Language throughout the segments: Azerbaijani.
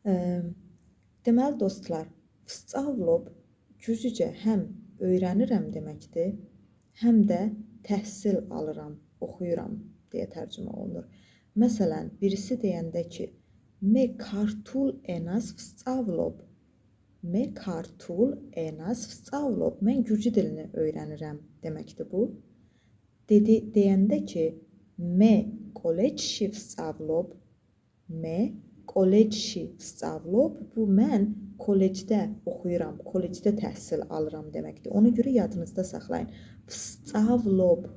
Ə, Deməli dostlar, Vstavlob gürcücə həm öyrənirəm deməkdir, həm də təhsil alıram, oxuyuram deyə tərcümə olunur. Məsələn, birisi deyəndə ki, me kartul enas vstavlob. Me kartul enas vstavlob. Mən gürcü dilini öyrənirəm deməkdir bu. Deyəndə ki, me koleçşi vstavlob. Me koleçşi vstavlob. Bu mən kollecdə oxuyuram, kollecdə təhsil alıram deməkdir. Ona görə yadınızda saxlayın. Vstavlob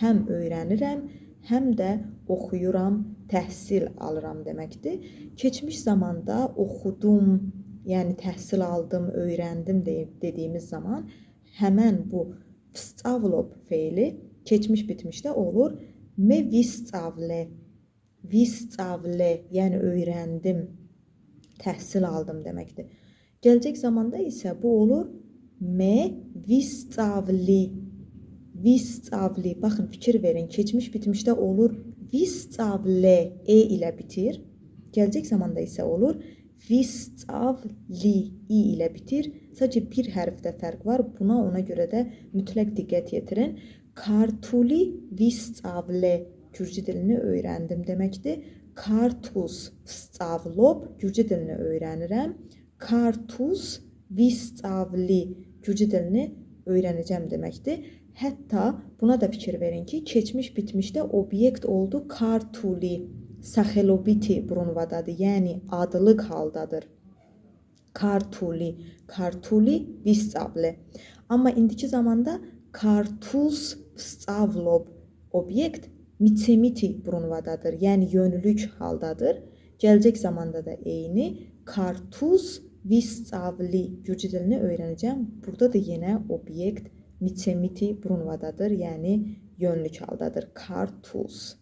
həm öyrənirəm, həm də oxuyuram, təhsil alıram deməkdir. Keçmiş zamanda oxudum, yəni təhsil aldım, öyrəndim dediyimiz zaman həmən bu vstavlob feili keçmiş bitmişdə olur. Me visstavle. Visstavle, yəni öyrəndim, təhsil aldım deməkdir. Gələcək zamanda isə bu olur me visstavli. Visstavli. Baxın, fikir verin. Keçmiş bitmişdə olur visstavle ilə bitir. Gələcək zamanda isə olur visstavli ilə bitir. Sadəcə bir hərfdə fərq var. Buna ona görə də mütləq diqqət yetirin. Kartuli visstavle. Gürcü dilini öyrəndim deməkdir. Kartus vstavlob. Gürcü dilini öyrənirəm. Kartus visstavli. Gürcü dilini öyrənəcəm deməkdir. Hətta buna da fikir verin ki, keçmiş bitmişdə obyekt oldu kartuli. Saxelobiti brunvadadır, yəni adlıq haldadır. Kartuli, kartuli visstavle. Amma indiki zamanda kartus vstavlob. Obyekt mitsemiti brunvadadır, yəni yönlülük haldadır. Gələcək zamanda da eyni kartus visstavli gürcü dilini öyrənəcəm. Burada da yenə obyekt mitsemiti brunvadadır, yəni yönlük haldadır. Kartus.